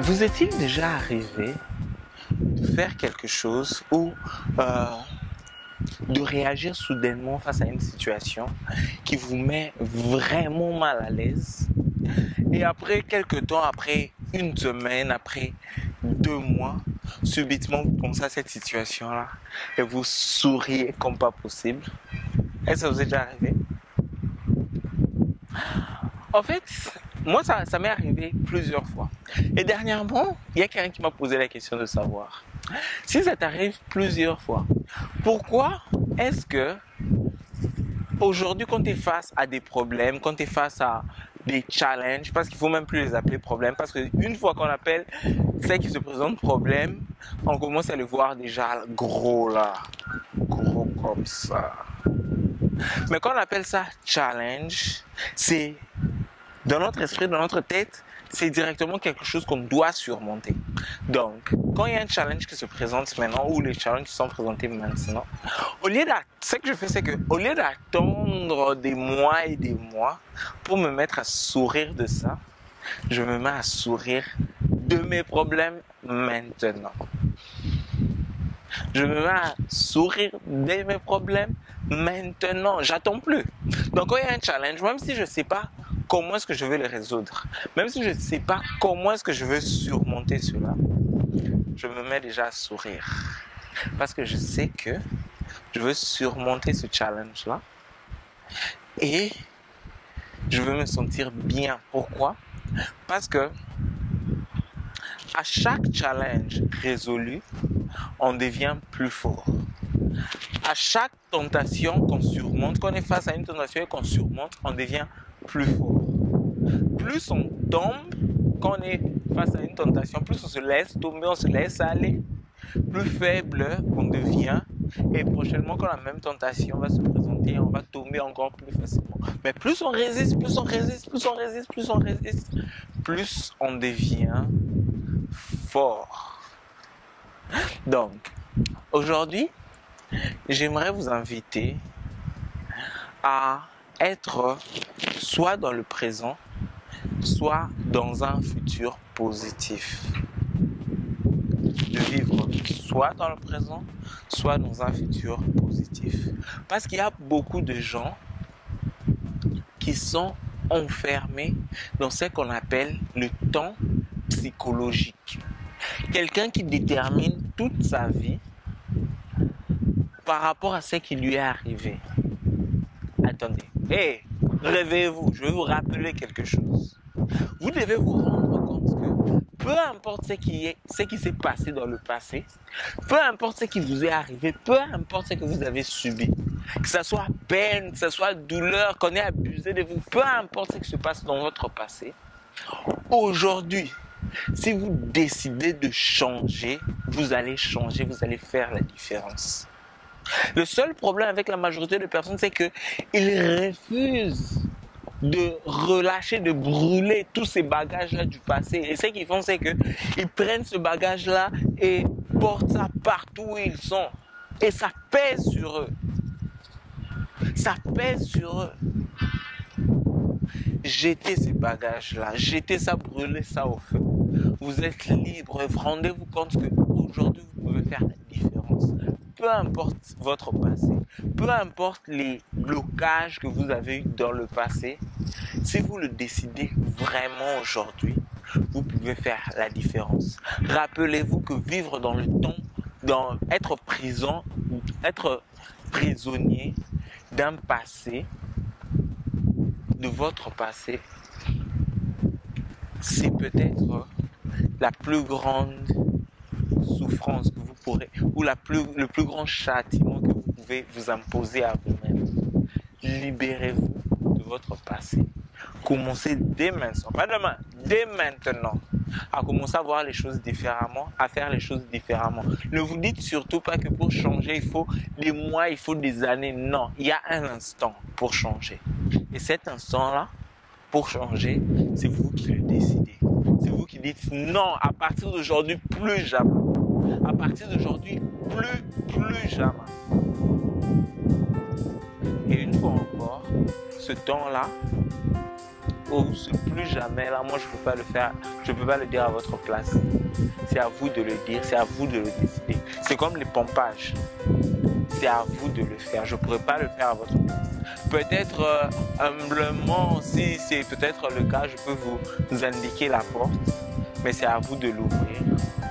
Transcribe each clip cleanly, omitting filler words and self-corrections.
Vous est-il déjà arrivé de faire quelque chose ou de réagir soudainement face à une situation qui vous met vraiment mal à l'aise et après quelques temps, après une semaine, après 2 mois, subitement vous pensez à cette situation-là et vous souriez comme pas possible? Est-ce que ça vous est déjà arrivé? En fait, moi ça m'est arrivé plusieurs fois. Et dernièrement, il y a quelqu'un qui m'a posé la question de savoir si ça t'arrive plusieurs fois, pourquoi est-ce que aujourd'hui quand tu es face à des problèmes, quand tu es face à des challenges, parce qu'il ne faut même plus les appeler problèmes, parce qu'une fois qu'on appelle ceux qui se présentent problèmes, on commence à les voir déjà gros là, gros comme ça. Mais quand on appelle ça challenge, c'est dans notre esprit, dans notre tête, c'est directement quelque chose qu'on doit surmonter. Donc, quand il y a un challenge qui se présente maintenant, ou les challenges qui sont présentés maintenant, ce que je fais, c'est qu'au lieu d'attendre des mois et des mois pour me mettre à sourire de ça, je me mets à sourire de mes problèmes maintenant. Je me mets à sourire de mes problèmes maintenant. J'attends plus. Donc, quand il y a un challenge, même si je ne sais pas comment est-ce que je vais le résoudre, même si je ne sais pas comment est-ce que je vais surmonter cela, je me mets déjà à sourire. Parce que je sais que je veux surmonter ce challenge-là et je veux me sentir bien. Pourquoi? Parce que à chaque challenge résolu, on devient plus fort. À chaque tentation qu'on surmonte, quand on est face à une tentation et qu'on surmonte, on devient plus fort. Plus on tombe, quand on est face à une tentation, plus on se laisse tomber, on se laisse aller, plus faible on devient. Et prochainement, quand la même tentation va se présenter, on va tomber encore plus facilement. Mais plus on résiste, plus on résiste, plus on résiste, plus on résiste, plus on devient fort. Donc, aujourd'hui, j'aimerais vous inviter à être soit dans le présent, soit dans un futur positif. De vivre soit dans le présent, soit dans un futur positif. Parce qu'il y a beaucoup de gens qui sont enfermés dans ce qu'on appelle le temps psychologique. Quelqu'un qui détermine toute sa vie par rapport à ce qui lui est arrivé. Attendez, réveillez-vous, je vais vous rappeler quelque chose. Vous devez vous rendre compte que peu importe ce qui s'est passé dans le passé, peu importe ce qui vous est arrivé, peu importe ce que vous avez subi, que ce soit peine, que ce soit douleur, qu'on ait abusé de vous, peu importe ce qui se passe dans votre passé, aujourd'hui, si vous décidez de changer, vous allez changer, vous allez faire la différence. Le seul problème avec la majorité des personnes, c'est qu'ils refusent de relâcher, de brûler tous ces bagages-là du passé. Et ce qu'ils font, c'est qu'ils prennent ce bagage-là et portent ça partout où ils sont. Et ça pèse sur eux. Ça pèse sur eux. Jetez ces bagages-là, jetez ça, brûlez ça au feu. Vous êtes libre. Rendez-vous compte qu'aujourd'hui, vous pouvez faire la différence. Peu importe votre passé, peu importe les blocages que vous avez eus dans le passé, si vous le décidez vraiment aujourd'hui, vous pouvez faire la différence. Rappelez-vous que vivre dans le temps, être prisonnier d'un passé, de votre passé, c'est peut-être la plus grande souffrance que vous pourrez, ou le plus grand châtiment que vous pouvez vous imposer à vous-même. Libérez-vous de votre passé. Commencez dès maintenant, pas demain, dès maintenant, à commencer à voir les choses différemment, à faire les choses différemment. Ne vous dites surtout pas que pour changer, il faut des mois, il faut des années. Non, il y a un instant pour changer. Et cet instant-là, pour changer, c'est vous qui le décidez. C'est vous qui dites non, à partir d'aujourd'hui, plus jamais. À partir d'aujourd'hui, plus jamais. Et une fois encore, ce temps-là, ou ce plus jamais, là, moi, je ne peux pas le faire, je ne peux pas le dire à votre place. C'est à vous de le dire, c'est à vous de le décider. C'est comme les pompages. C'est à vous de le faire. Je ne pourrais pas le faire à votre place. Peut-être humblement, si c'est peut-être le cas, je peux vous indiquer la porte, mais c'est à vous de l'ouvrir.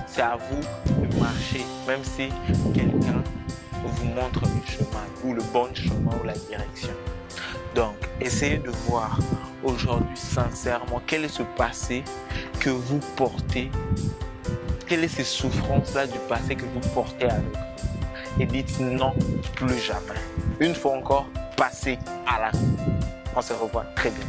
C'est à vous de marcher, même si quelqu'un vous montre le chemin, ou le bon chemin, ou la direction. Donc, essayez de voir aujourd'hui sincèrement quel est ce passé que vous portez, quelles sont ces souffrances-là du passé que vous portez avec vous. Et dites non, plus jamais. Une fois encore, passez à l'acte. On se revoit très bien.